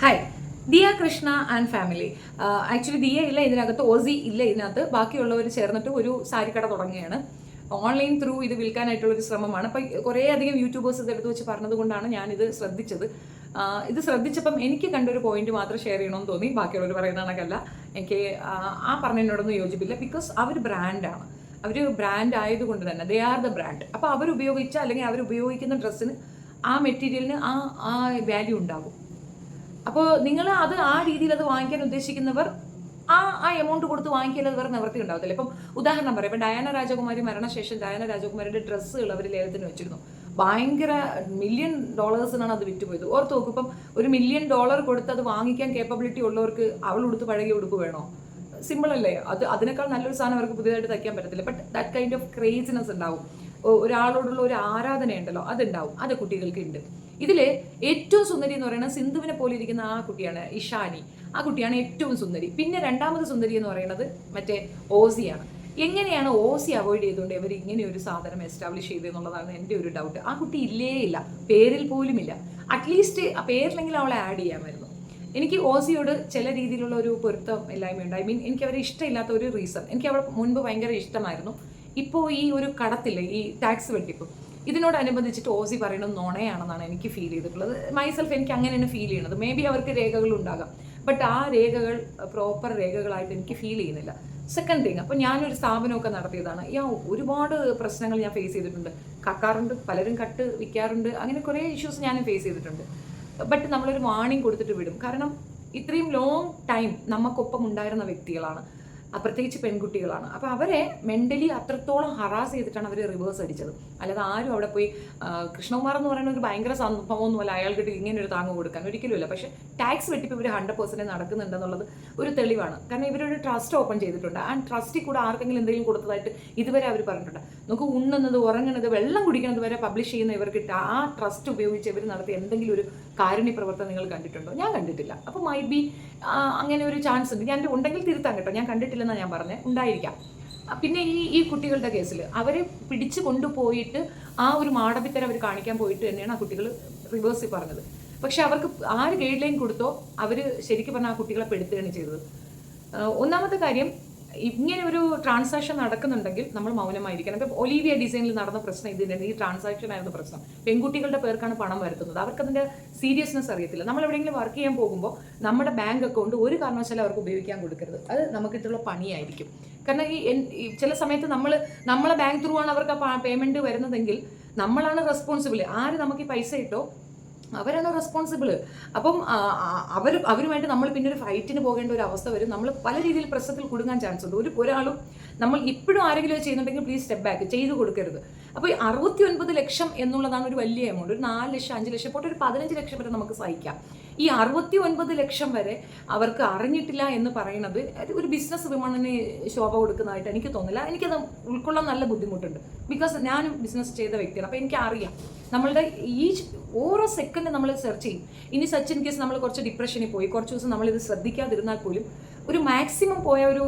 Hi, Diya Krishna and family. Actually Diya ഇല്ല ഇതിനകത്ത്, Aussie ഇല്ല ഇതിനകത്ത്. ബാക്കിയുള്ളവർ ചേർന്നിട്ട് ഒരു സാരിക്കട തുടങ്ങുകയാണ്. ഓൺലൈൻ ത്രൂ ഇത് വിൽക്കാനായിട്ടുള്ള ഒരു ശ്രമമാണ്. അപ്പം കുറേ അധികം യൂട്യൂബേഴ്സ് ഇത് എടുത്ത് വെച്ച് പറഞ്ഞതുകൊണ്ടാണ് ഞാനിത് ശ്രദ്ധിച്ചത്. ഇത് ശ്രദ്ധിച്ചപ്പം എനിക്ക് കണ്ടൊരു പോയിന്റ് മാത്രം ഷെയർ ചെയ്യണമെന്ന് തോന്നി. ബാക്കിയുള്ളവർ പറയുന്ന കണക്കല്ല. എനിക്ക് ആ പറഞ്ഞതിനോടൊന്നും യോജിപ്പില്ല. ബിക്കോസ് അവർ ബ്രാൻഡാണ്. അവർ ബ്രാൻഡ് ആയതുകൊണ്ട് തന്നെ ദേ ആർ ദ ബ്രാൻഡ്. അപ്പോൾ അവരുപയോഗിച്ച അല്ലെങ്കിൽ അവരുപയോഗിക്കുന്ന ഡ്രസ്സിന് ആ മെറ്റീരിയലിന് ആ വാല്യൂ ഉണ്ടാകും. അപ്പോൾ നിങ്ങൾ അത് ആ രീതിയിൽ അത് വാങ്ങിക്കാൻ ഉദ്ദേശിക്കുന്നവർ ആ എമൗണ്ട് കൊടുത്ത് വാങ്ങിക്കുന്നത് വേറെ നിവൃത്തി ഉണ്ടാവത്തില്ല. ഇപ്പം ഉദാഹരണം പറയാം, ഇപ്പം ഡയാന രാജകുമാരി മരണശേഷം ഡയാന രാജകുമാരിയുടെ ഡ്രസ്സുകൾ അവർ ലേലത്തിന് വെച്ചിരുന്നു. ഭയങ്കര $1 മില്യൺ അത് വിറ്റുപോയത്. ഓർത്ത് നോക്കും, ഇപ്പം $1 മില്യൺ കൊടുത്ത് അത് വാങ്ങിക്കാൻ കേപ്പബിലിറ്റി ഉള്ളവർക്ക് അവൾ ഉടുത്ത് പഴകി ഉടുപ്പ് വേണോ? സിമ്പിൾ അല്ലേ? അതിനേക്കാൾ നല്ലൊരു സാധനം അവർക്ക് പുതിയതായിട്ട് തയ്ക്കാൻ പറ്റത്തില്ല. But that kind of craziness ഉണ്ടാവും. ഒരാളോടുള്ള ഒരു ആരാധനയുണ്ടല്ലോ, അതുണ്ടാവും. അത് കുട്ടികൾക്ക് ഉണ്ട്. ഇതില് ഏറ്റവും സുന്ദരി എന്ന് പറയുന്നത് സിന്ധുവിനെ പോലെ ഇരിക്കുന്ന ആ കുട്ടിയാണ്, ഇഷാനി. ആ കുട്ടിയാണ് ഏറ്റവും സുന്ദരി. പിന്നെ രണ്ടാമത് സുന്ദരി എന്ന് പറയുന്നത് മറ്റേ ഓസിയാണ്. എങ്ങനെയാണ് ഓസി അവോയ്ഡ് ചെയ്തുകൊണ്ട് ഇവർ ഇങ്ങനെ ഒരു സാധനം എസ്റ്റാബ്ലിഷ് ചെയ്തെന്നുള്ളതാണ് എൻ്റെ ഒരു ഡൗട്ട്. ആ കുട്ടി ഇല്ലേ ഇല്ല, പേരിൽ പോലും ഇല്ല. അറ്റ്ലീസ്റ്റ് ആ പേരിലെങ്കിലും അവളെ ആഡ് ചെയ്യാമായിരുന്നു. എനിക്ക് ഓസിയോട് ചില രീതിയിലുള്ള ഒരു പൊരുത്തം ഇല്ലായ്മയുണ്ട്. ഐ മീൻ, എനിക്ക് അവരെ ഇഷ്ടമില്ലാത്ത ഒരു റീസൺ, എനിക്ക് അവൾ മുൻപ് ഭയങ്കര ഇഷ്ടമായിരുന്നു. ഇപ്പോൾ ഈ ഒരു കടത്തില്ലേ, ഈ ടാക്സ് വെട്ടിപ്പ്, ഇതിനോടനുബന്ധിച്ചിട്ട് ഓസി പറയുന്നത് നുണയാണെന്നാണ് എനിക്ക് ഫീൽ ചെയ്തിട്ടുള്ളത്. മൈസെൽഫ് എനിക്ക് അങ്ങനെയാണ് ഫീൽ ചെയ്യുന്നത്. മേ ബി അവർക്ക് രേഖകൾ ഉണ്ടാകാം, ബട്ട് ആ രേഖകൾ പ്രോപ്പർ രേഖകളായിട്ട് എനിക്ക് ഫീൽ ചെയ്യുന്നില്ല. സെക്കൻഡ് തിങ്, അപ്പോൾ ഞാനൊരു സ്ഥാപനമൊക്കെ നടത്തിയതാണ്. ഒരുപാട് പ്രശ്നങ്ങൾ ഞാൻ ഫേസ് ചെയ്തിട്ടുണ്ട്. കക്കാറുണ്ട്, പലരും കട്ട് വിൽക്കാറുണ്ട്, അങ്ങനെ കുറേ ഇഷ്യൂസ് ഞാനും ഫേസ് ചെയ്തിട്ടുണ്ട്. ബട്ട് നമ്മളൊരു വാർണിംഗ് കൊടുത്തിട്ട് വിടും. കാരണം ഇത്രയും ലോങ് ടൈം നമുക്കൊപ്പം ഉണ്ടായിരുന്ന വ്യക്തികളാണ്, പ്രത്യേകിച്ച് പെൺകുട്ടികളാണ്. അപ്പോൾ അവരെ മെൻ്റലി അത്രത്തോളം ഹറാസ് ചെയ്തിട്ടാണ് അവർ റിവേഴ്സ് അടിച്ചത്. അല്ലാതെ ആരും അവിടെ പോയി കൃഷ്ണകുമാർ എന്ന് പറയുന്ന ഒരു ഭയങ്കര സംഭവമൊന്നുമല്ല അയാൾക്കിട്ട് ഇങ്ങനെ ഒരു താങ്ങ് കൊടുക്കാൻ ഒരിക്കലുമില്ല. പക്ഷേ ടാക്സ് വെട്ടിപ്പ് ഇവർ 100% നടക്കുന്നുണ്ടെന്നുള്ളത് ഒരു തെളിവാണ്. കാരണം ഇവരൊരു ട്രസ്റ്റ് ഓപ്പൺ ചെയ്തിട്ടുണ്ട്. ആ ട്രസ്റ്റിൽ കൂടെ ആർക്കെങ്കിലും എന്തെങ്കിലും കൊടുത്തതായിട്ട് ഇതുവരെ അവർ പറഞ്ഞിട്ടുണ്ട്. നമുക്ക് ഉണ്ണുന്നത്, ഉറങ്ങുന്നത്, വെള്ളം കുടിക്കുന്നത് വരെ പബ്ലിഷ് ചെയ്യുന്ന ഇവർക്ക് ആ ട്രസ്റ്റ് ഉപയോഗിച്ച് ഇവർ നടത്തിയ എന്തെങ്കിലും ഒരു കാരുണ്യ പ്രവർത്തനം നിങ്ങൾ കണ്ടിട്ടുണ്ടോ? ഞാൻ കണ്ടിട്ടില്ല. അപ്പോൾ മൈറ്റ് ബി അങ്ങനെ ഒരു ചാൻസ് ഉണ്ട്. ഞാൻ ഉണ്ടെങ്കിൽ തിരുത്താൻ കേട്ടോ, ഞാൻ കണ്ടിട്ടില്ലെന്നാണ് ഞാൻ പറഞ്ഞത്, ഉണ്ടായിരിക്കാം. പിന്നെ ഈ കുട്ടികളുടെ കേസിൽ അവരെ പിടിച്ചു കൊണ്ടുപോയിട്ട് ആ ഒരു മാടമ്പിത്തരം അവർ കാണിക്കാൻ പോയിട്ട് തന്നെയാണ് ആ കുട്ടികൾ റിവേഴ്സിൽ പറഞ്ഞത്. പക്ഷെ അവർക്ക് ആര് ഗൈഡ് ലൈൻ കൊടുത്തോ അവർ ശരിക്കും പറഞ്ഞാൽ ആ കുട്ടികളെ പെടുത്തുകയാണ് ചെയ്തത്. ഒന്നാമത്തെ കാര്യം, ഇങ്ങനെ ഒരു ട്രാൻസാക്ഷൻ നടക്കുന്നുണ്ടെങ്കിൽ നമ്മൾ മൗനമായിരിക്കണം. ഇപ്പം ഒലീവിയ ഡിസൈനിൽ നടന്ന പ്രശ്നം ഇതിൻ്റെ ഈ ട്രാൻസാക്ഷൻ ആയിരുന്നു പ്രശ്നം. പെൺകുട്ടികളുടെ പേർക്കാണ് പണം വരുത്തുന്നത്. അവർക്കതിൻ്റെ സീരിയസ്നെസ് അറിയത്തില്ല. നമ്മൾ എവിടെയെങ്കിലും വർക്ക് ചെയ്യാൻ പോകുമ്പോൾ നമ്മുടെ ബാങ്ക് അക്കൗണ്ട് ഒരു കാരണവശാലും അവർക്ക് ഉപയോഗിക്കാൻ കൊടുക്കരുത്. അത് നമുക്കിട്ടുള്ള പണിയായിരിക്കും. കാരണം ഈ ചില സമയത്ത് നമ്മളെ ബാങ്ക് ത്രൂ ആണ് അവർക്ക് പേയ്മെൻറ്റ് വരുന്നതെങ്കിൽ നമ്മളാണ് റെസ്പോൺസിബിൾ. ആര് നമുക്ക് ഈ പൈസ ഇട്ടോ അവരാണ് റെസ്പോൺസിബിൾ. അപ്പം അവരുമായിട്ട് നമ്മൾ പിന്നെ ഒരു ഫൈറ്റിന് പോകേണ്ട ഒരു അവസ്ഥ വരും. നമ്മൾ പല രീതിയിൽ പ്രശ്നത്തിൽ കുടുങ്ങാൻ ചാൻസ് ഉണ്ട്. ഒരാളും നമ്മൾ ഇപ്പോഴും ആരെങ്കിലും ചെയ്യുന്നുണ്ടെങ്കിൽ പ്ലീസ് സ്റ്റെപ്പ് ബാക്ക്, ചെയ്തു കൊടുക്കരുത്. അപ്പോൾ ഈ 69 ലക്ഷം എന്നുള്ളതാണ് ഒരു വലിയ എമൗണ്ട്. ഒരു 4 ലക്ഷം 5 ലക്ഷം പോയിട്ട് ഒരു 15 ലക്ഷം വരെ നമുക്ക് സഹിക്കാം. ഈ 69 ലക്ഷം വരെ അവർക്ക് അറിഞ്ഞിട്ടില്ല എന്ന് പറയുന്നത് ഒരു ബിസിനസ് വിമാനന് ശോഭ കൊടുക്കുന്നതായിട്ട് എനിക്ക് തോന്നില്ല. എനിക്കത് ഉൾക്കൊള്ളാൻ നല്ല ബുദ്ധിമുട്ടുണ്ട്. ബിക്കോസ് ഞാനും ബിസിനസ് ചെയ്ത വ്യക്തിയാണ്. അപ്പോൾ എനിക്കറിയാം നമ്മളുടെ ഈ ഓരോ സെക്കൻഡ് നമ്മൾ സെർച്ച് ചെയ്യും. ഇനി സച്ച് ഇൻ കേസ് നമ്മൾ കുറച്ച് ഡിപ്രഷനിൽ പോയി കുറച്ച് ദിവസം നമ്മളിത് ശ്രദ്ധിക്കാതിരുന്നാൽ പോലും ഒരു മാക്സിമം പോയ ഒരു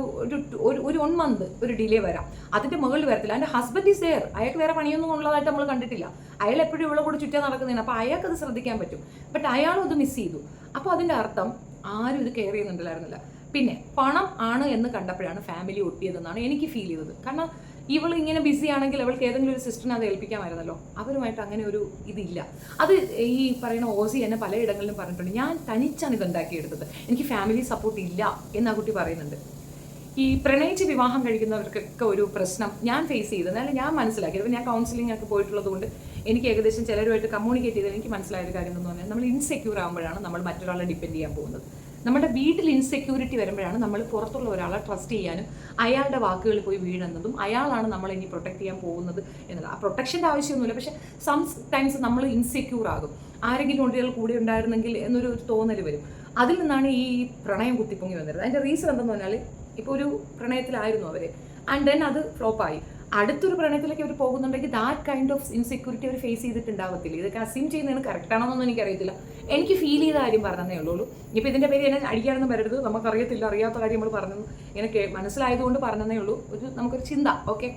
1 മന്ത് ഒരു ഡിലേ വരാം. അതിൻ്റെ മുകളിൽ വരത്തില്ല. എൻ്റെ ഹസ്ബൻഡ് ഈസ് ദെയർ. അയാൾക്ക് വേറെ പണിയൊന്നും ഉള്ളതായിട്ട് നമ്മൾ കണ്ടിട്ടില്ല. അയാൾ എപ്പോഴും ഇവളെ കൂടെ ചുറ്റാൻ നടക്കുന്നതാണ്. അപ്പോൾ അയാൾക്ക് അത് ശ്രദ്ധിക്കാൻ പറ്റും. ബട്ട് അയാളും അത് മിസ് ചെയ്തു. അപ്പോൾ അതിൻ്റെ അർത്ഥം ആരും ഇത് കെയർ ചെയ്യുന്നുണ്ടായിരുന്നില്ല. പിന്നെ പണം ആണ് എന്ന് കണ്ടപ്പോഴാണ് ഫാമിലി ഒട്ടിയതെന്നാണ് എനിക്ക് ഫീൽ ചെയ്തത്. കാരണം ഇവൾ ഇങ്ങനെ ബിസി ആണെങ്കിൽ അവൾക്ക് ഏതെങ്കിലും ഒരു സിസ്റ്ററിനെ അത് ഏൽപ്പിക്കാമായിരുന്നല്ലോ. അവരുമായിട്ട് അങ്ങനെ ഒരു ഇതില്ല. അത് ഈ പറയുന്ന ഓസി എന്നെ പലയിടങ്ങളിലും പറഞ്ഞിട്ടുണ്ട്. ഞാൻ തനിച്ചാണ് ഇത് ഉണ്ടാക്കിയെടുത്തത്, എനിക്ക് ഫാമിലി സപ്പോർട്ട് ഇല്ല എന്ന് ആ കുട്ടി പറയുന്നുണ്ട്. ഈ പ്രണയിച്ച് വിവാഹം കഴിക്കുന്നവർക്കൊക്കെ ഒരു പ്രശ്നം ഞാൻ ഫേസ് ചെയ്തത്, എന്നാലും ഞാൻ മനസ്സിലാക്കിയത്, ഞാൻ കൗൺസിലിംഗ് ഒക്കെ പോയിട്ടുള്ളത് കൊണ്ട് എനിക്ക് ഏകദേശം ചിലരുമായിട്ട് കമ്മ്യൂണിക്കേറ്റ് ചെയ്തത് എനിക്ക് മനസ്സിലായൊരു കാര്യം എന്ന് പറഞ്ഞാൽ, നമ്മൾ ഇൻസെക്യൂർ ആകുമ്പോഴാണ് നമ്മൾ മറ്റൊരാളെ ഡിപ്പെൻഡ് ചെയ്യാൻ പോകുന്നത്. നമ്മുടെ വീട്ടിൽ ഇൻസെക്യൂരിറ്റി വരുമ്പോഴാണ് നമ്മൾ പുറത്തുള്ള ഒരാളെ ട്രസ്റ്റ് ചെയ്യാനും അയാളുടെ വാക്കുകളിൽ പോയി വീഴുന്നതും അയാളാണ് നമ്മളെ ഇനി പ്രൊട്ടക്ട് ചെയ്യാൻ പോകുന്നത് എന്നുള്ളത്. ആ പ്രൊട്ടക്ഷൻ്റെ ആവശ്യമൊന്നുമില്ല, പക്ഷെ സംടൈംസ് നമ്മൾ ഇൻസെക്യൂർ ആകും. ആരെങ്കിലും ഒരാൾ കൂടെ ഉണ്ടായിരുന്നെങ്കിൽ എന്നൊരു തോന്നൽ വരും. അതിൽ നിന്നാണ് ഈ പ്രണയം കുത്തിപ്പൊങ്ങി വന്നത്. അതിൻ്റെ റീസൺ എന്തെന്ന് പറഞ്ഞാൽ, ഇപ്പോൾ ഒരു പ്രണയത്തിലായിരുന്നു അവർ, ആൻഡ് ദെൻ അത് ഫ്ലോപ്പായി. അടുത്തൊരു പ്രണയത്തിലേക്ക് അവർ പോകുന്നുണ്ടെങ്കിൽ ദാറ്റ് കൈൻഡ് ഓഫ് ഇൻസെക്യൂരിറ്റി അവർ ഫേസ് ചെയ്തിട്ടുണ്ടാവത്തില്ല. ഇതൊക്കെ അസ്യൂം ചെയ്യുന്നതിന് കറക്റ്റാണെന്നൊന്നും എനിക്കറിയത്തില്ല. എനിക്ക് ഫീൽ ചെയ്ത കാര്യം പറഞ്ഞതേ ഉള്ളൂ. ഇപ്പോൾ ഇതിൻ്റെ പേര് എന്നെ അടിക്കാനൊന്നും വരരുത്, നമുക്കറിയത്തില്ല, അറിയാത്ത കാര്യം നമ്മൾ പറഞ്ഞു, എനിക്ക് മനസ്സിലായതുകൊണ്ട് പറഞ്ഞതേ ഉള്ളൂ. നമുക്കൊരു ചിന്ത. ഓക്കെ,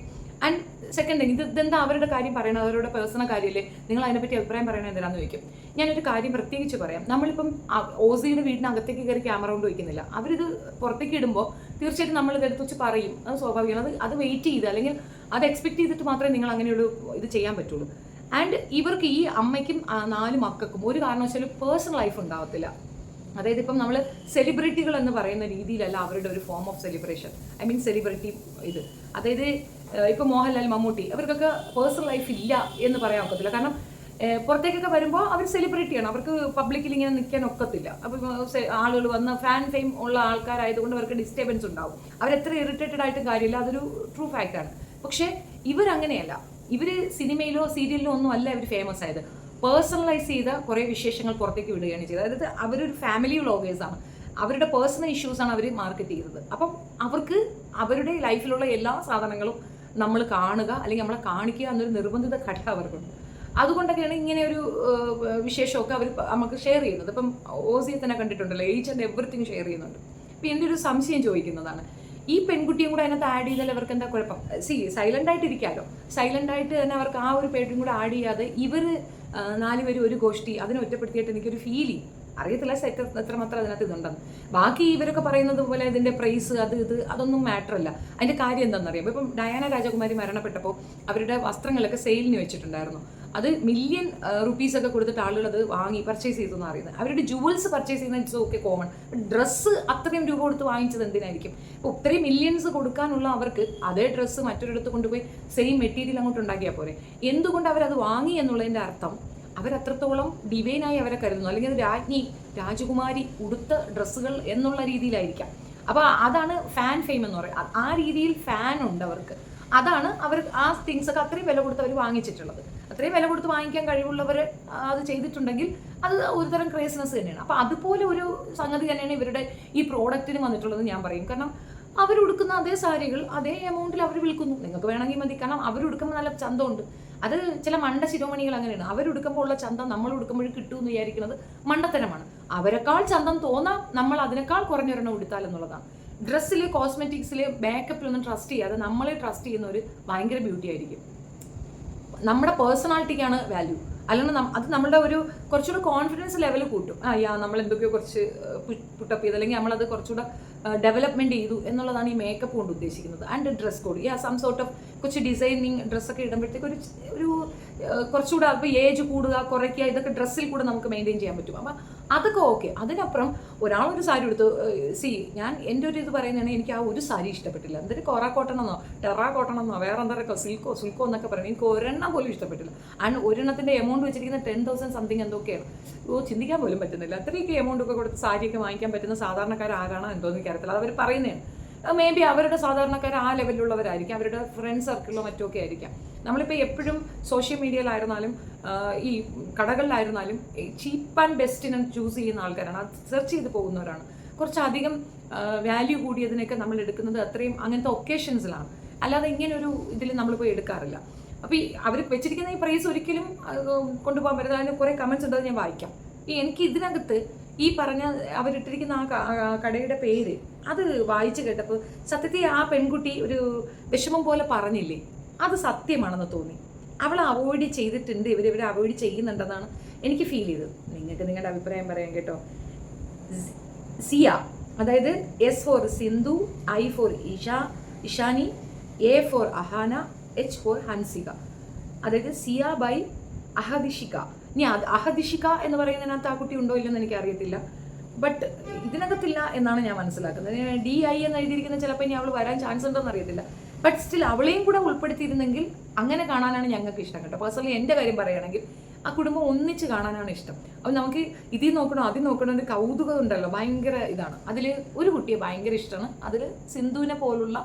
ആൻഡ് സെക്കൻഡ് തിങ്, ഇതെന്താ അവരുടെ കാര്യം പറയണത്, അവരുടെ പേഴ്സണൽ കാര്യമല്ലേ, നിങ്ങൾ അതിനെപ്പറ്റി അഭിപ്രായം പറയണത് എന്തിനാന്ന് ചോദിക്കും. ഞാനൊരു കാര്യം പ്രത്യേകിച്ച് പറയാം. നമ്മളിപ്പം ഓസിയുടെ വീടിനകത്തേക്ക് കയറി ക്യാമറ കൊണ്ട് വയ്ക്കുന്നില്ല. അവരിത് പുറത്തേക്ക് ഇടുമ്പോൾ തീർച്ചയായിട്ടും നമ്മൾ ഇതെടുത്ത് വെച്ച് പറയും, അത് സ്വാഭാവികമാണ്. അത് വെയിറ്റ് ചെയ്ത് അല്ലെങ്കിൽ അത് എക്സ്പെക്ട് ചെയ്തിട്ട് മാത്രമേ നിങ്ങൾ അങ്ങനെയൊരു ഇത് ചെയ്യാൻ പറ്റുള്ളൂ. ആൻഡ് ഇവർക്ക്, ഈ അമ്മയ്ക്കും 4 മക്കൾക്കും ഒരു കാരണവശാലും പേഴ്സണൽ ലൈഫ് ഉണ്ടാവത്തില്ല. അതായത് ഇപ്പം നമ്മൾ സെലിബ്രിറ്റികൾ എന്ന് പറയുന്ന രീതിയിലല്ല അവരുടെ ഒരു form of celebration. I mean celebrity ഇത്. അതായത് ഇപ്പം മോഹൻലാൽ, മമ്മൂട്ടി, അവർക്കൊക്കെ പേഴ്സണൽ ലൈഫ് ഇല്ല എന്ന് പറയാൻ ഒക്കത്തില്ല. കാരണം പുറത്തേക്കൊക്കെ വരുമ്പോൾ അവർ സെലിബ്രിറ്റിയാണ്, അവർക്ക് പബ്ലിക്കിൽ ഇങ്ങനെ നിൽക്കാൻ ഒക്കത്തില്ല. അപ്പം ആളുകൾ വന്ന് ഫാൻ ഫെയിം ഉള്ള ആൾക്കാരായതുകൊണ്ട് അവർക്ക് ഡിസ്റ്റർബൻസ് ഉണ്ടാവും. അവരെത്ര ഇറിറ്റേറ്റഡ് ആയിട്ടും കാര്യമില്ല, അതൊരു ട്രൂ ഫാക്റ്റാണ്. പക്ഷേ ഇവരങ്ങനെയല്ല. ഇവർ സിനിമയിലോ സീരിയലിലോ ഒന്നും അല്ല ഇവർ ഫേമസ് ആയത്. പേഴ്സണലൈസ് ചെയ്ത കുറേ വിശേഷങ്ങൾ പുറത്തേക്ക് വിടുകയാണ് ചെയ്തത്. അതായത് അവരൊരു ഫാമിലി വ്ളോഗേഴ്സാണ്, അവരുടെ പേഴ്സണൽ ഇഷ്യൂസാണ് അവർ മാർക്കറ്റ് ചെയ്തത്. അപ്പം അവർക്ക് അവരുടെ ലൈഫിലുള്ള എല്ലാ സാധനങ്ങളും നമ്മൾ കാണുക അല്ലെങ്കിൽ നമ്മളെ കാണിക്കുക എന്നൊരു നിർബന്ധിത ഘട്ടം അവർക്കുണ്ട്. അതുകൊണ്ടൊക്കെയാണ് ഇങ്ങനെ ഒരു വിശേഷമൊക്കെ അവർ നമുക്ക് ഷെയർ ചെയ്യുന്നത്. ഇപ്പം ഓസിയെ തന്നെ കണ്ടിട്ടുണ്ടല്ലോ, ഈച്ച് ആൻഡ് എവറിത്തിങ് ഷെയർ ചെയ്യുന്നുണ്ട്. അപ്പം എൻ്റെ ഒരു സംശയം ചോദിക്കുന്നതാണ്, ഈ പെൺകുട്ടിയും കൂടെ അതിനകത്ത് ആഡ് ചെയ്താൽ അവർക്ക് എന്താ കുഴപ്പം? സൈലൻ്റ് ആയിട്ട് ഇരിക്കാമല്ലോ. സൈലൻ്റ് ആയിട്ട് തന്നെ അവർക്ക് ആ ഒരു പേരും കൂടെ ആഡ് ചെയ്യാതെ ഇവർ 4 പേര് ഒരു ഗോഷ്ഠി അതിനെ ഒറ്റപ്പെടുത്തിയിട്ട് എനിക്കൊരു ഫീലിംഗ് അറിയത്തില്ല എത്രമാത്രം അതിനകത്ത് ഇതുണ്ടെന്ന്. ബാക്കി ഇവരൊക്കെ പറയുന്നത് പോലെ ഇതിൻ്റെ പ്രൈസ് അതൊന്നും മാറ്റർ അല്ല. അതിൻ്റെ കാര്യം എന്താണെന്നറിയാം. ഇപ്പം ഡയാന രാജകുമാരി മരണപ്പെട്ടപ്പോൾ അവരുടെ വസ്ത്രങ്ങളൊക്കെ സെയിലിന് വെച്ചിട്ടുണ്ടായിരുന്നു. അത് മില്യൺ റുപ്പീസൊക്കെ കൊടുത്തിട്ട് ആളുകൾ അത് വാങ്ങി പർച്ചേസ് ചെയ്തു എന്ന് അറിയുന്നത്. അവരുടെ ജുവൽസ് പർച്ചേസ് ചെയ്യുന്ന ഇറ്റ്സ് ഓക്കെ, കോമൺ. ഡ്രസ്സ് അത്രയും രൂപ കൊടുത്ത് വാങ്ങിച്ചത് എന്തിനായിരിക്കും? ഇപ്പോൾ ഇത്രയും മില്യൺസ് കൊടുക്കാനുള്ള അവർക്ക് അതേ ഡ്രസ്സ് മറ്റൊരിടത്ത് കൊണ്ടുപോയി സെയിം മെറ്റീരിയൽ അങ്ങോട്ട് ഉണ്ടാക്കിയാൽ പോരെ. എന്തുകൊണ്ട് അവരത് വാങ്ങി എന്നുള്ളതിൻ്റെ അർത്ഥം അവരത്രത്തോളം ഡിവൈനായി അവരെ കരുതുന്നു, അല്ലെങ്കിൽ അത് രാജ്ഞി, രാജകുമാരി ഉടുത്ത ഡ്രസ്സുകൾ എന്നുള്ള രീതിയിലായിരിക്കാം. അപ്പോൾ അതാണ് ഫാൻ ഫെയിം എന്ന് പറയുന്നത്. ആ രീതിയിൽ ഫാൻ ഉണ്ട് അവർക്ക്. അതാണ് അവർ ആ തിങ്സൊക്കെ അത്രയും വില കൊടുത്ത് അവർ വാങ്ങിച്ചിട്ടുള്ളത്. അത്രയും വില കൊടുത്ത് വാങ്ങിക്കാൻ കഴിവുള്ളവർ അത് ചെയ്തിട്ടുണ്ടെങ്കിൽ അത് ഒരുതരം ക്രേസ്നെസ് തന്നെയാണ്. അപ്പോൾ അതുപോലെ ഒരു സംഗതി തന്നെയാണ് ഇവരുടെ ഈ പ്രോഡക്റ്റിന് വന്നിട്ടുള്ളത് ഞാൻ പറയും. കാരണം അവരുടുക്കുന്ന അതേ സാരികൾ അതേ എമൗണ്ടിൽ അവർ വിൽക്കുന്നു. നിങ്ങൾക്ക് വേണമെങ്കിൽ മതി. കാരണം അവരുടുക്കുമ്പോൾ നല്ല ചന്തമുണ്ട്. അത് ചില മണ്ട ശിരോമണികൾ അങ്ങനെയാണ്. അവരുടുക്കുമ്പോൾ ഉള്ള ചന്തം നമ്മൾ ഉടുക്കുമ്പോഴും കിട്ടുമെന്ന് വിചാരിക്കുന്നത് മണ്ടത്തരമാണ്. അവരെക്കാൾ ചന്തം തോന്നാം നമ്മൾ അതിനേക്കാൾ കുറഞ്ഞൊരെണ്ണം ഉടുത്താൽ എന്നുള്ളതാണ്. ഡ്രസ്സിൽ, കോസ്മെറ്റിക്സിൽ, മേക്കപ്പിലൊന്നും ട്രസ്റ്റ് ചെയ്യാതെ നമ്മളെ ട്രസ്റ്റ് ചെയ്യുന്ന ഒരു ഭയങ്കര ബ്യൂട്ടി ആയിരിക്കും. നമ്മുടെ പേഴ്സണാലിറ്റിക്കാണ് വാല്യൂ. അല്ലാണ്ട് അത് നമ്മളുടെ ഒരു കുറച്ചുകൂടെ കോൺഫിഡൻസ് ലെവൽ കൂട്ടും. നമ്മൾ എന്തൊക്കെയോ കുറച്ച് പുട്ടപ്പ് ചെയ്ത് അല്ലെങ്കിൽ നമ്മളത് കുറച്ചുകൂടെ ഡെവലപ്മെൻറ്റ് ചെയ്തു എന്നുള്ളതാണ് ഈ മേക്കപ്പ് കൊണ്ട് ഉദ്ദേശിക്കുന്നത്. And dress code, some sort of കുറച്ച് ഡിസൈനിങ് ഡ്രസ്സൊക്കെ ഇടുമ്പോഴത്തേക്ക് ഒരു കുറച്ചുകൂടെ അപ്പോൾ ഏജ് കൂടുക കുറയ്ക്കുക ഇതൊക്കെ ഡ്രസ്സിൽ കൂടെ നമുക്ക് മെയിൻറ്റെയിൻ ചെയ്യാൻ പറ്റും. അപ്പം അതൊക്കെ ഓക്കെ. അതിനപ്പുറം ഒരാളൊരു സാരി എടുത്തു, ഞാൻ എൻ്റെ ഒരു ഇത് പറയുന്നതാണ്, എനിക്ക് ആ ഒരു സാരി ഇഷ്ടപ്പെട്ടില്ല. എന്തൊരു കൊറ കോട്ടണമെന്നോ ടെറാ കോട്ടണമെന്നോ വേറെ എന്തൊക്കെ സിൽക്കോ എന്നൊക്കെ പറയുന്നത് എനിക്ക് ഒരെണ്ണം പോലും ഇഷ്ടപ്പെട്ടില്ല. ആൻഡ് ഒരെണ്ണത്തിൻ്റെ എമൗണ്ട് വെച്ചിരിക്കുന്ന 10,000 സംതിങ് എന്തൊക്കെയാണ്. ചിന്തിക്കാൻ പോലും പറ്റുന്നില്ല. അത്രയൊക്കെ എമൗണ്ട് ഒക്കെ കൊടുത്ത് സാരിയൊക്കെ വാങ്ങിക്കാൻ പറ്റുന്ന സാധാരണക്കാർ ആരാണോ എന്തോന്ന് എനിക്കറിയത്തില്ല. അത് അവർ പറയുന്നതാണ്. മേ ബി അവരുടെ സാധാരണക്കാർ ആ ലെവലിലുള്ളവരായിരിക്കും, അവരുടെ ഫ്രണ്ട് സർക്കിളിലോ മറ്റൊക്കെ ആയിരിക്കാം. നമ്മളിപ്പോൾ എപ്പോഴും സോഷ്യൽ മീഡിയയിലായിരുന്നാലും ഈ കടകളിലായിരുന്നാലും ചീപ്പ് ആൻഡ് ബെസ്റ്റിനെ ചൂസ് ചെയ്യുന്ന ആൾക്കാരാണ്, അത് സെർച്ച് ചെയ്ത് പോകുന്നവരാണ്. കുറച്ചധികം വാല്യൂ കൂടിയതിനൊക്കെ നമ്മൾ എടുക്കുന്നത് അത്രയും അങ്ങനത്തെ ഒക്കേഷൻസിലാണ്. അല്ലാതെ ഇങ്ങനൊരു ഇതിൽ നമ്മൾ പോയി എടുക്കാറില്ല. അപ്പോൾ ഈ അവർ വെച്ചിരിക്കുന്ന ഈ പ്രൈസ് ഒരിക്കലും കൊണ്ടുപോകാൻ പറ്റുന്ന അതിന് കുറേ കമൻസ് ഉണ്ടത് ഞാൻ വായിക്കാം. എനിക്ക് ഇതിനകത്ത് ഈ പറഞ്ഞ അവരിട്ടിരിക്കുന്ന ആ കടയുടെ പേര് അത് വായിച്ചു കേട്ടപ്പോൾ സത്യത്തിൽ ആ പെൺകുട്ടി ഒരു വിഷമം പോലെ പറഞ്ഞില്ലേ, അത് സത്യമാണെന്ന് തോന്നി. അവൾ അവോയ്ഡ് ചെയ്തിട്ടുണ്ട്, ഇവരെ അവോയ്ഡ് ചെയ്യുന്നുണ്ടെന്നാണ് എനിക്ക് ഫീൽ ചെയ്തത്. നിങ്ങൾക്ക് നിങ്ങളുടെ അഭിപ്രായം പറയാം കേട്ടോ. സിയ, അതായത് S for Sindhu, I for Ishaani, A for Ahaana, H for Hansika. അതായത് സിയ ബൈ അഹദിഷിക. ഇനി അഹദിഷിക എന്ന് പറയുന്നതിനകത്ത് ആ കുട്ടി ഉണ്ടോ ഇല്ലെന്ന് എനിക്ക് അറിയത്തില്ല. ബട്ട് ഇതിനകത്തില്ല എന്നാണ് ഞാൻ മനസ്സിലാക്കുന്നത്. DI എന്ന് എഴുതിയിരിക്കുന്ന ചിലപ്പോൾ ഇനി അവൾ വരാൻ ചാൻസ് ഉണ്ടോയെന്ന് അറിയത്തില്ല. ബട്ട് സ്റ്റിൽ അവളെയും കൂടെ ഉൾപ്പെടുത്തിയിരുന്നെങ്കിൽ അങ്ങനെ കാണാനാണ് ഞങ്ങൾക്ക് ഇഷ്ടം കേട്ടോ. പേഴ്സണലി എൻ്റെ കാര്യം പറയുകയാണെങ്കിൽ ആ കുടുംബം ഒന്നിച്ച് കാണാനാണ് ഇഷ്ടം. അപ്പോൾ നമുക്ക് ഇതിൽ നോക്കണോ അതിൽ നോക്കണോ ഒരു കൗതുകം ഉണ്ടല്ലോ, ഭയങ്കര ഇതാണ്. അതിൽ ഒരു കുട്ടിയെ ഭയങ്കര ഇഷ്ടമാണ്. അതിൽ സിന്ധുവിനെ പോലുള്ള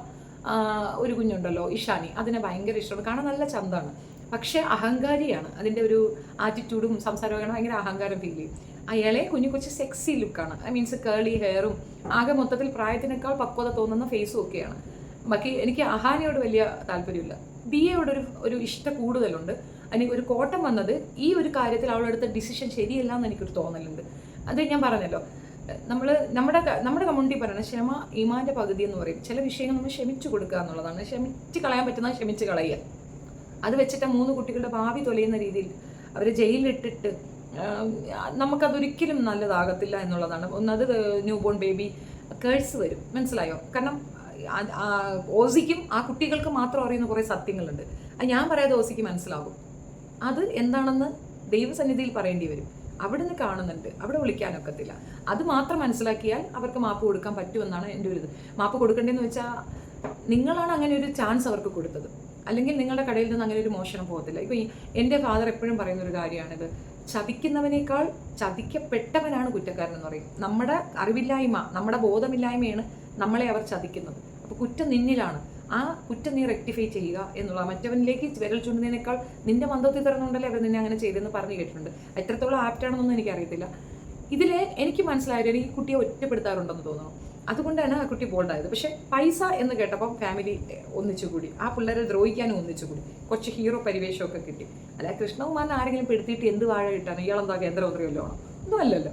ഒരു കുഞ്ഞുണ്ടല്ലോ ഇഷാനി, അതിനെ ഭയങ്കര ഇഷ്ടമാണ്. കാണാൻ നല്ല ചന്തമാണ്. പക്ഷേ അഹങ്കാരിയാണ്. അതിൻ്റെ ഒരു ആറ്റിറ്റ്യൂഡും സംസാരമൊക്കെ ഭയങ്കര അഹങ്കാരം ഫീൽ ചെയ്യും. അയാളെ കുറച്ച് സെക്സി ലുക്കാണ്. മീൻസ് കേളി ഹെയറും ആകെ മൊത്തത്തിൽ പ്രായത്തിനേക്കാൾ പക്വത തോന്നുന്ന ഫേസും ഒക്കെയാണ്. ബാക്കി എനിക്ക് അഹാനയോട് വലിയ താല്പര്യമില്ല. ദിയയോട് ഒരു ഇഷ്ട കൂടുതലുണ്ട്. എനിക്ക് ഒരു കോട്ടം വന്നത് ഈ ഒരു കാര്യത്തിൽ അവളെടുത്ത ഡിസിഷൻ ശരിയല്ല എന്ന് എനിക്കൊരു തോന്നലുണ്ട്. അത് ഞാൻ പറഞ്ഞല്ലോ, നമ്മൾ നമ്മുടെ കമ്മ്യൂണിറ്റി പറയുന്നത് ക്ഷമ ഈമാൻ്റെ പകുതി എന്ന് പറയും. ചില വിഷയങ്ങൾ നമ്മൾ ക്ഷമിച്ചു കൊടുക്കുക എന്നുള്ളതാണ്. ക്ഷമിച്ച് കളയാൻ പറ്റുന്നത് ക്ഷമിച്ച് കളയുക. അത് വെച്ചിട്ട് 3 കുട്ടികളുടെ ഭാവി തൊലയുന്ന രീതിയിൽ അവരെ ജയിലിലിട്ടിട്ട് നമുക്കതൊരിക്കലും നല്ലതാകത്തില്ല എന്നുള്ളതാണ്. ഒന്നത് ന്യൂ ബോൺ ബേബി കേഴ്സ് വരും, മനസ്സിലായോ? കാരണം ഓസിക്കും ആ കുട്ടികൾക്ക് മാത്രം അറിയുന്ന കുറേ സത്യങ്ങളുണ്ട്. അത് ഞാൻ പറയാതെ ഓസിക്ക് മനസ്സിലാകും. അത് എന്താണെന്ന് ദൈവസന്നിധിയിൽ പറയേണ്ടി വരും. അവിടെ നിന്ന് കാണുന്നുണ്ട്, അവിടെ വിളിക്കാനൊക്കത്തില്ല. അത് മാത്രം മനസ്സിലാക്കിയാൽ അവർക്ക് മാപ്പ് കൊടുക്കാൻ പറ്റുമെന്നാണ് എൻ്റെ ഒരു ഇത്. മാപ്പ് കൊടുക്കേണ്ടതെന്ന് വെച്ചാൽ നിങ്ങളാണ് അങ്ങനെ ഒരു ചാൻസ് അവർക്ക് കൊടുത്തത്, അല്ലെങ്കിൽ നിങ്ങളുടെ കടയിൽ നിന്ന് അങ്ങനെ ഒരു മോഷണം പോകത്തില്ല. ഇപ്പം എൻ്റെ ഫാദർ എപ്പോഴും പറയുന്ന ഒരു കാര്യമാണിത്, ചതിക്കുന്നവനേക്കാൾ ചതിക്കപ്പെട്ടവനാണ് കുറ്റക്കാരനെന്ന് പറയും. നമ്മുടെ അറിവില്ലായ്മ, നമ്മുടെ ബോധമില്ലായ്മയാണ് നമ്മളെ അവർ ചതിക്കുന്നത്. അപ്പോൾ കുറ്റം നിന്നിലാണ്. ആ കുറ്റം നീ റെക്ടിഫൈ ചെയ്യുക എന്നുള്ള, മറ്റവനിലേക്ക് വിരൽ ചൂണ്ടുന്നതിനേക്കാൾ നിന്റെ മന്ദത്തിൽ തരുന്നുണ്ടല്ലേ അവർ നിന്നെ അങ്ങനെ ചെയ്തെന്ന് പറഞ്ഞു കേട്ടിട്ടുണ്ട്. എത്രത്തോളം ആപ്റ്റാണെന്നൊന്നും എനിക്കറിയത്തില്ല. ഇതിൽ എനിക്ക് മനസ്സിലായത് ഈ കുട്ടിയെ ഒറ്റപ്പെടുത്താറുണ്ടെന്ന് തോന്നുന്നു. അതുകൊണ്ടാണ് ആ കുട്ടി ബോൾഡായത്. പക്ഷെ പൈസ എന്ന് കേട്ടപ്പം ഫാമിലി ഒന്നിച്ചുകൂടി, ആ പിള്ളേരെ ദ്രോഹിക്കാനും ഒന്നിച്ചുകൂടി, കുറച്ച് ഹീറോ പരിവേഷമൊക്കെ കിട്ടി. അല്ല കൃഷ്ണകുമാറിനെ ആരെങ്കിലും പെടുത്തിയിട്ട് എന്ത് വാഴ കിട്ടാണ്? ഇയാളെന്താ കേന്ദ്രമന്ത്രിയല്ലോ ആണോ? ഒന്നും അല്ലല്ലോ.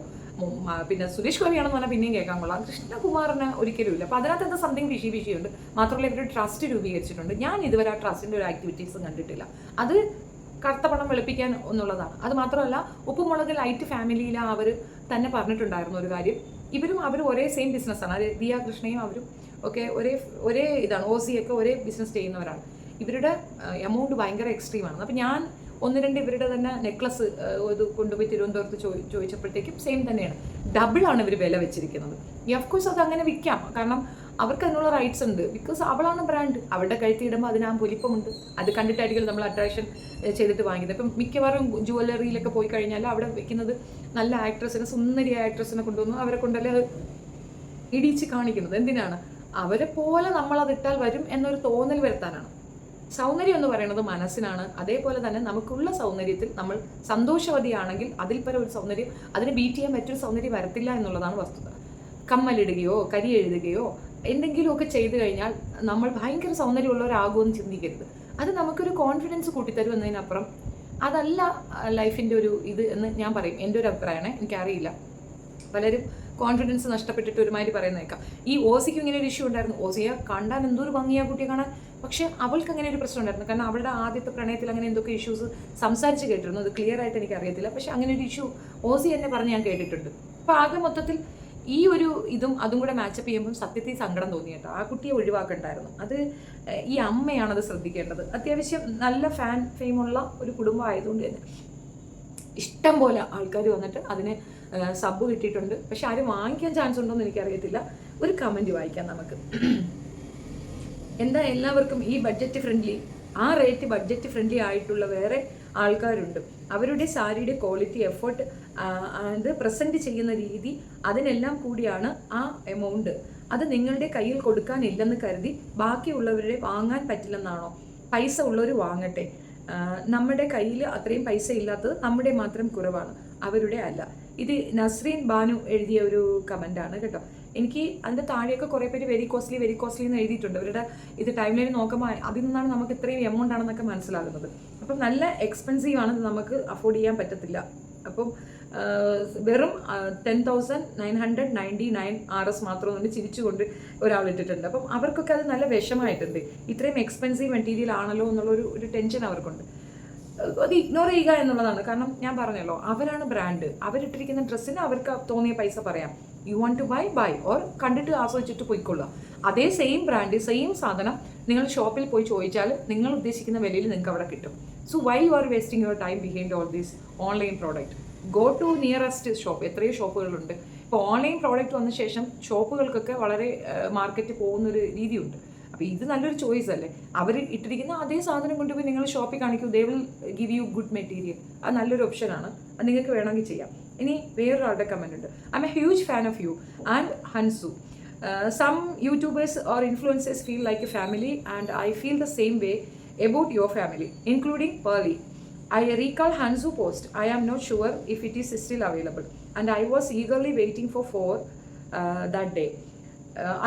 പിന്നെ സുരേഷ് ഗോപിയാണെന്ന് പറഞ്ഞാൽ പിന്നെയും കേൾക്കാൻ കൊള്ളാം. കൃഷ്ണകുമാറിന് ഒരിക്കലും ഇല്ല. അപ്പോൾ അതിനകത്ത് എന്താ സംതിങ് വിഷയുണ്ട്. മാത്രമല്ല ഇവർ ട്രസ്റ്റ് രൂപീകരിച്ചിട്ടുണ്ട്. ഞാൻ ഇതുവരെ ആ ട്രസ്റ്റിൻ്റെ ഒരു ആക്ടിവിറ്റീസും കണ്ടിട്ടില്ല. അത് കറുത്ത പണം വെളുപ്പിക്കാൻ എന്നുള്ളതാണ്. അത് മാത്രമല്ല ഉപ്പുമുളക് ലൈറ്റ് ഫാമിലിയിൽ അവർ തന്നെ പറഞ്ഞിട്ടുണ്ടായിരുന്ന ഒരു കാര്യം, അവരും ഒരേ സെയിം ബിസിനസ്സാണ്. അത് ദിയ കൃഷ്ണയും അവരും ഒക്കെ ഒരേ ഇതാണ്. ഓസിയൊക്കെ ഒരേ ബിസിനസ് ചെയ്യുന്നവരാണ്. ഇവരുടെ എമൗണ്ട് ഭയങ്കര എക്സ്ട്രീമാണ്. അപ്പം ഞാൻ 1-2 ഇവരുടെ തന്നെ നെക്ലസ് ഇത് കൊണ്ടുപോയി തിരുവനന്തപുരത്ത് ചോദിച്ചപ്പോഴത്തേക്കും സെയിം തന്നെയാണ്. ഡബിളാണ് ഇവർ വില വെച്ചിരിക്കുന്നത്. ഓഫ്കോഴ്സ് അത് അങ്ങനെ വിൽക്കാം, കാരണം അവർക്ക് അതിനുള്ള റൈറ്റ്സ് ഉണ്ട്. ബിക്കോസ് അവളാണ് ബ്രാൻഡ്. അവളുടെ കഴുത്തിടുമ്പോൾ അതിന് ആ പൊലിപ്പമുണ്ട്. അത് കണ്ടിട്ടായിരിക്കും നമ്മൾ അട്രാക്ഷൻ ചെയ്തിട്ട് വാങ്ങിക്കുന്നത്. ഇപ്പം മിക്കവാറും ജുവല്ലറിയിലൊക്കെ പോയി കഴിഞ്ഞാൽ അവിടെ വെക്കുന്നത് നല്ല ആക്ട്രസിനെ, സുന്ദരിയായ ആക്ട്രസിനെ കൊണ്ടുവന്നു അവരെ കൊണ്ടല്ലേ അത് ഇടിച്ച് കാണിക്കുന്നത്. എന്തിനാണ്? അവരെ പോലെ നമ്മളതിട്ടാൽ വരും എന്നൊരു തോന്നൽ വരുത്താനാണ്. സൗന്ദര്യം എന്ന് പറയുന്നത് മനസ്സിനാണ്. അതേപോലെ തന്നെ നമുക്കുള്ള സൗന്ദര്യത്തിൽ നമ്മൾ സന്തോഷവതിയാണെങ്കിൽ അതിൽ പല ഒരു സൗന്ദര്യം, അതിനെ ബീറ്റ് ചെയ്യാൻ മറ്റൊരു സൗന്ദര്യം വരത്തില്ല എന്നുള്ളതാണ് വസ്തുത. കമ്മലിടുകയോ കരി എഴുതുകയോ എന്തെങ്കിലുമൊക്കെ ചെയ്തു കഴിഞ്ഞാൽ നമ്മൾ ഭയങ്കര സൗന്ദര്യമുള്ളവരാകുമെന്ന് ചിന്തിക്കരുത്. അത് നമുക്കൊരു കോൺഫിഡൻസ് കൂട്ടിത്തരും എന്നതിനപ്പുറം അതല്ല ലൈഫിൻ്റെ ഒരു ഇത് എന്ന് ഞാൻ പറയും. എൻ്റെ ഒരു അഭിപ്രായമാണ്, എനിക്കറിയില്ല. പലരും കോൺഫിഡൻസ് നഷ്ടപ്പെട്ടിട്ട് ഒരുമാതിരി പറയുന്നേക്കാം. ഈ ഓസിക്ക് ഇങ്ങനെ ഒരു ഇഷ്യൂ ഉണ്ടായിരുന്നു. ഓസിയെ കണ്ടാൽ എന്തൊരു ഭംഗിയാ കുട്ടിയെ കാണാൻ. പക്ഷെ അവൾക്ക് അങ്ങനെ ഒരു പ്രശ്നം ഉണ്ടായിരുന്നു. കാരണം അവളുടെ ആദ്യത്തെ പ്രണയത്തിൽ അങ്ങനെ എന്തൊക്കെ ഇഷ്യൂസ് സംസാരിച്ച് കേട്ടിരുന്നു. അത് ക്ലിയർ ആയിട്ട് എനിക്ക് അറിയത്തില്ല. പക്ഷെ അങ്ങനെ ഒരു ഇഷ്യൂ ഓസി എന്നെ പറഞ്ഞ് ഞാൻ കേട്ടിട്ടുണ്ട്. അപ്പോൾ ആകെ മൊത്തത്തിൽ ഈ ഒരു അതും കൂടെ മാച്ചപ്പ് ചെയ്യുമ്പോൾ സത്യത്തിൽ സങ്കടം തോന്നി കേട്ടോ. ആ കുട്ടിയെ ഒഴിവാക്കണ്ടായിരുന്നു. അത് ഈ അമ്മയാണത് ശ്രദ്ധിക്കേണ്ടത്. അത്യാവശ്യം നല്ല ഫെയിമുള്ള ഒരു കുടുംബം ആയതുകൊണ്ട് തന്നെ ഇഷ്ടം പോലെ ആൾക്കാർ വന്നിട്ട് അതിന് സബ് കിട്ടിയിട്ടുണ്ട്. പക്ഷെ ആരും വാങ്ങിക്കാൻ ചാൻസ് ഉണ്ടോ എന്ന് എനിക്കറിയത്തില്ല. ഒരു കമൻറ്റ് വായിക്കാം നമുക്ക്. എന്താ എല്ലാവർക്കും ഈ ബഡ്ജറ്റ് ഫ്രണ്ട്ലി, ആ റേറ്റ് ബഡ്ജറ്റ് ഫ്രണ്ട്ലി ആയിട്ടുള്ള വേറെ ആൾക്കാരുണ്ട്. അവരുടെ സാരിയുടെ ക്വാളിറ്റി, എഫേർട്ട്, അത് പ്രസൻറ്റ് ചെയ്യുന്ന രീതി, അതിനെല്ലാം കൂടിയാണ് ആ എമൗണ്ട്. അത് നിങ്ങളുടെ കയ്യിൽ കൊടുക്കാനില്ലെന്ന് കരുതി ബാക്കിയുള്ളവരുടെ വാങ്ങാൻ പറ്റില്ലെന്നാണോ? പൈസ ഉള്ളവർ വാങ്ങട്ടെ. നമ്മുടെ കയ്യിൽ അത്രയും പൈസ ഇല്ലാത്തത് നമ്മുടെ മാത്രം കുറവാണ്, അവരുടെ അല്ല. ഇത് നസ്രീൻ ബാനു എഴുതിയ ഒരു കമൻ്റാണ് കേട്ടോ. എനിക്ക് അതിൻ്റെ താഴെയൊക്കെ കുറേ പേര് വെരി കോസ്റ്റ്ലി എന്ന് എഴുതിയിട്ടുണ്ട്. അവരുടെ ഇത് ടൈം ലൈൻ നോക്കുമ്പോൾ അതിൽ നിന്നാണ് നമുക്ക് ഇത്രയും എമൗണ്ട് ആണെന്നൊക്കെ മനസ്സിലാകുന്നത്. അപ്പം നല്ല എക്സ്പെൻസീവ് ആണ്, നമുക്ക് അഫോർഡ് ചെയ്യാൻ പറ്റത്തില്ല. അപ്പം വെറും 10,999 RS മാത്രം കൊണ്ട് ചിരിച്ചുകൊണ്ട് ഒരാൾ ഇട്ടിട്ടുണ്ട്. അപ്പം അവർക്കൊക്കെ അത് നല്ല വിഷമായിട്ടുണ്ട്. ഇത്രയും എക്സ്പെൻസീവ് മെറ്റീരിയൽ ആണല്ലോ ഒരു ടെൻഷൻ അവർക്കുണ്ട്. അത് ഇഗ്നോർ ചെയ്യുക എന്നുള്ളതാണ്. കാരണം ഞാൻ പറഞ്ഞല്ലോ, അവരാണ് ബ്രാൻഡ്. അവരിട്ടിരിക്കുന്ന ഡ്രസ്സിന് അവർക്ക് തോന്നിയ പൈസ പറയാം. You want to buy or കണ്ടിട്ട് ആസ്വദിച്ചിട്ട് പോയിക്കൊള്ളുക. അതേ സെയിം ബ്രാൻഡ്, സെയിം സാധനം നിങ്ങൾ ഷോപ്പിൽ പോയി ചോദിച്ചാൽ നിങ്ങൾ ഉദ്ദേശിക്കുന്ന വിലയിൽ നിങ്ങൾക്ക് അവിടെ കിട്ടും. So why you are wasting your time behind all these online product? Go to nearest shop. എത്രയോ ഷോപ്പുകളുണ്ട്. ഇപ്പോൾ ഓൺലൈൻ പ്രോഡക്റ്റ് വന്ന ശേഷം ഷോപ്പുകൾക്കൊക്കെ വളരെ മാർക്കറ്റ് പോകുന്നൊരു രീതിയുണ്ട്. അപ്പോൾ ഇത് നല്ലൊരു ചോയ്സ് അല്ലേ? അവർ ഇട്ടിരിക്കുന്ന അതേ സാധനം കൊണ്ടുപോയി നിങ്ങൾ ഷോപ്പിൽ കാണിക്കൂ. They will give you good material. അത് നല്ലൊരു ഓപ്ഷനാണ്. അത് നിങ്ങൾക്ക് വേണമെങ്കിൽ ചെയ്യാം. ഇനി വേറൊരാളുടെ കമൻറ്റ് ഉണ്ട്. I M A huge fan of you and Hansu. Some YouTubers or influencers feel like a family, and I feel the same way about your family, including Pearly. I recall Hansu post. I am not sure if it is still available, and I was eagerly waiting for that day.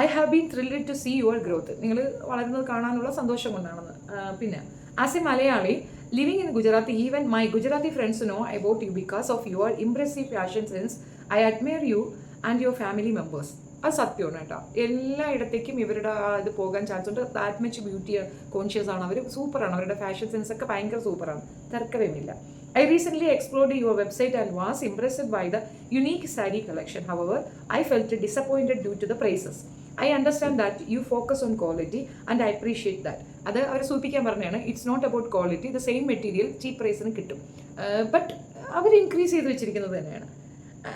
I have been thrilled to see your growth. നിങ്ങൾ വളരുന്നത് കാണാനുള്ള സന്തോഷം കൊണ്ടാണെന്ന്. പിന്നെ as A Malayali living in Gujarat, even my Gujarati friends know about you because of your impressive fashion sense. I admire you and your family members. അത് സത്യമാണ് കേട്ടോ. എല്ലായിടത്തേക്കും ഇവരുടെ ഇത് പോകാൻ ചാൻസ് ഉണ്ട്. ദാറ്റ് മച്ച് ബ്യൂട്ടി കോൺഷ്യസ് ആണ് അവർ. സൂപ്പറാണ്, അവരുടെ ഫാഷൻ സെൻസ് ഒക്കെ ഭയങ്കര സൂപ്പറാണ്, തർക്കമേമില്ല. I recently explored your website and was impressed by the unique saree collection. However, I felt disappointed due to the prices. I understand that you focus on quality and I appreciate that. അത് അവർ സൂചിപ്പിക്കാൻ പറഞ്ഞതാണ്, it's not about quality, the same material cheap പ്രൈസിന് കിട്ടും. But അവർ increase ചെയ്ത് വെച്ചിരിക്കുന്നത് തന്നെയാണ്.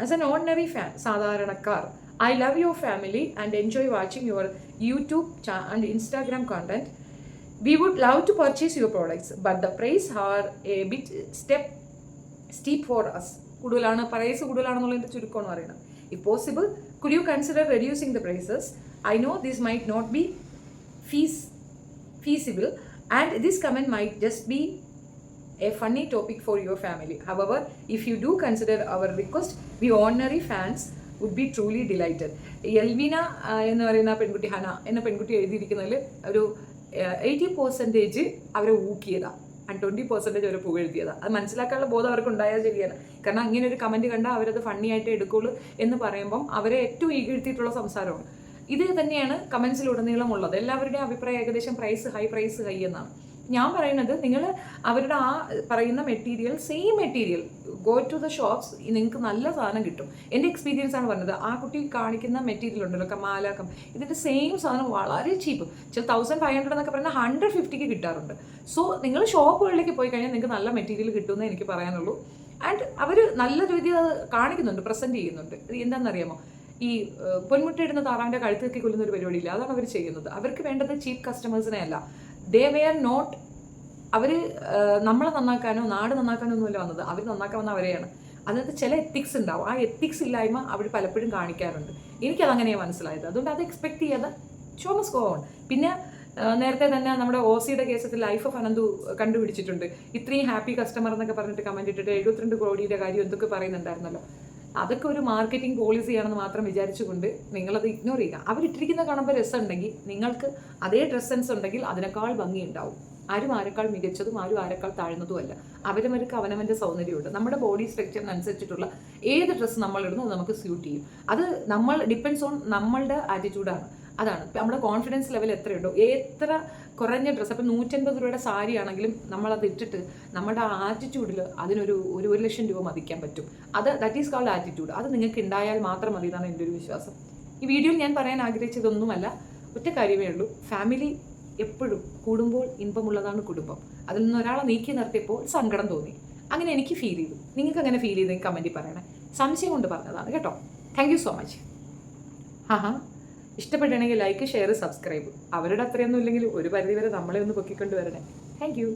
ആസ് എൻ ഓർഡിനറി ഫാൻ, സാധാരണക്കാർ, I love your family and enjoy watching your YouTube and Instagram content. We would love to purchase your products, but the price are a bit steep for us. കൂടുതലാണ്, price കൂടുതലാണെന്നുള്ളതിൻ്റെ ചുരുക്കമാണ് പറയുന്നത്. If possible, could you consider reducing the prices? I know this might not be feasible and this comment might just be a funny topic for your family. However, if you do consider our request, we ordinary fans would be truly delighted. എൽവിന എന്ന് പറയുന്ന പെൺകുട്ടി, ഹന എന്ന പെൺകുട്ടി എഴുതിയിരിക്കുന്നതിൽ ഒരു 80% അവരെ ഊക്കിയതാണ് and 20% അവരെ പുകഴ്ത്തിയതാണ്. അത് മനസ്സിലാക്കാനുള്ള ബോധം അവർക്ക് ഉണ്ടായാൽ ശരിയാണ്. കാരണം അങ്ങനെ ഒരു കമൻറ്റ് കണ്ടാൽ അവരത് ഫണ്ണി ആയിട്ട് എടുക്കുള്ളൂ എന്ന് പറയുമ്പം അവരെ ഏറ്റവും ഈഴ്ത്തിയിട്ടുള്ള സംസാരമാണ്. ഇത് തന്നെയാണ് കമൻസിലുടനീളം ഉള്ളത്. എല്ലാവരുടെയും അഭിപ്രായം ഏകദേശം പ്രൈസ് ഹൈ എന്നാണ്. ഞാൻ പറയുന്നത്, നിങ്ങൾ അവരുടെ ആ പറയുന്ന material, same material, go to the shops, നിങ്ങൾക്ക് നല്ല സാധനം കിട്ടും. എൻ്റെ എക്സ്പീരിയൻസ് ആണ് പറഞ്ഞത്. ആ കുട്ടി കാണിക്കുന്ന മെറ്റീരിയൽ ഉണ്ടല്ലോ, കമാലക്കം, ഇതിൻ്റെ സെയിം സാധനം വളരെ ചീപ്പ്, 1500 എന്നൊക്കെ പറഞ്ഞാൽ 150ക്ക് കിട്ടാറുണ്ട്. സോ നിങ്ങൾ ഷോപ്പുകളിലേക്ക് പോയി കഴിഞ്ഞാൽ നിങ്ങൾക്ക് നല്ല മെറ്റീരിയൽ കിട്ടുമെന്ന് എനിക്ക് പറയാനുള്ളൂ. ആൻഡ് അവർ നല്ല രീതിയിൽ അത് കാണിക്കുന്നുണ്ട്, പ്രസൻറ്റ് ചെയ്യുന്നുണ്ട്. എന്താണെന്നറിയാമോ, ഈ പൊന്മുട്ടയിടുന്ന താറാവിൻ്റെ കഴുത്തേക്ക് കൊല്ലുന്ന ഒരു പരിപാടിയില്ല, അതാണ് അവർ ചെയ്യുന്നത്. അവർക്ക് വേണ്ടത് ചീപ്പ് കസ്റ്റമേഴ്സിനെ അല്ല. ദേ വെയർ നോട്ട്, അവർ നമ്മളെ നന്നാക്കാനോ നാട് നന്നാക്കാനോ ഒന്നുമല്ല വന്നത്, അവർ നന്നാക്കാൻ വന്ന അവരെയാണ്. അതിനകത്ത് ചില എത്തിക്സ് ഉണ്ടാവും. ആ എത്തിക്സ് ഇല്ലായ്മ അവർ പലപ്പോഴും കാണിക്കാറുണ്ട്. എനിക്കതങ്ങനെയാണ് മനസ്സിലായത്. അതുകൊണ്ട് അത് എക്സ്പെക്ട് ചെയ്യാതെ ഷോ മസ്റ്റ് ഗോ ഓൺ. പിന്നെ നേരത്തെ തന്നെ നമ്മുടെ OCയുടെ കേസത്തിൽ ലൈഫ് ഓഫ് അനന്തു കണ്ടുപിടിച്ചിട്ടുണ്ട്. ഇത്രയും ഹാപ്പി കസ്റ്റമർ എന്നൊക്കെ പറഞ്ഞിട്ട് കമൻറ്റ് ഇട്ടിട്ട് 72 കോടിയുടെ കാര്യം എന്തൊക്കെ പറയുന്നുണ്ടായിരുന്നല്ലോ. അതൊക്കെ ഒരു മാർക്കറ്റിംഗ് പോളിസിയാണെന്ന് മാത്രം വിചാരിച്ചുകൊണ്ട് നിങ്ങളത് ഇഗ്നോർ ചെയ്യുക. അവരിട്ടിരിക്കുന്ന കാണുമ്പോൾ രസമുണ്ടെങ്കിൽ, നിങ്ങൾക്ക് അതേ ഡ്രസ് സെൻസ് ഉണ്ടെങ്കിൽ അതിനേക്കാൾ ഭംഗി ഉണ്ടാവും. ആരും ആരെക്കാൾ മികച്ചതും ആരും ആരെക്കാൾ താഴ്ന്നതുമല്ല. അവരവർക്ക് അവനവൻ്റെ സൗന്ദര്യമുണ്ട്. നമ്മുടെ ബോഡി സ്ട്രക്ചറിനനുസരിച്ചിട്ടുള്ള ഏത് ഡ്രസ്സ് നമ്മളിടുന്നു അത് നമുക്ക് സ്യൂട്ട് ചെയ്യും. അത് നമ്മൾ ഡിപ്പെൻഡ്സ് ഓൺ നമ്മളുടെ ആറ്റിറ്റ്യൂഡാണ്. അതാണ് നമ്മുടെ കോൺഫിഡൻസ് ലെവൽ എത്രയുണ്ടോ. എത്ര കുറഞ്ഞ ഡ്രസ്സ്, അപ്പോൾ 150 രൂപയുടെ സാരി ആണെങ്കിലും നമ്മളത് ഇട്ടിട്ട് നമ്മുടെ ആറ്റിറ്റ്യൂഡിൽ അതിനൊരു 1,00,000 രൂപ മതിക്കാൻ പറ്റും. That is called attitude. അത് നിങ്ങൾക്ക് ഉണ്ടായാൽ മാത്രം മതി എന്നാണ് എൻ്റെ ഒരു വിശ്വാസം. ഈ വീഡിയോയിൽ ഞാൻ പറയാൻ ആഗ്രഹിച്ചതൊന്നുമല്ല, ഒറ്റ കാര്യമേ ഉള്ളൂ. ഫാമിലി എപ്പോഴും കൂടുമ്പോൾ ഇമ്പമുള്ളതാണ് കുടുംബം. അതിൽ നിന്ന് ഒരാളെ നീക്കി നിർത്തിയപ്പോൾ സങ്കടം തോന്നി. അങ്ങനെ എനിക്ക് ഫീൽ ചെയ്തു. നിങ്ങൾക്ക് അങ്ങനെ ഫീൽ ചെയ്തെങ്കിൽ കമൻറ്റിൽ പറയണേ. സംശയം കൊണ്ട് പറഞ്ഞതാണ് കേട്ടോ. Thank you so much. ഇഷ്ടപ്പെട്ടിട്ടുണ്ടെങ്കിൽ ലൈക്ക്, ഷെയർ, സബ്സ്ക്രൈബ്. അവരുടെ അത്രയൊന്നും ഇല്ലെങ്കിൽ ഒരു പരിധിവരെ നമ്മളെ ഒന്ന് പൊക്കിക്കൊണ്ട് വരണേ. Thank you.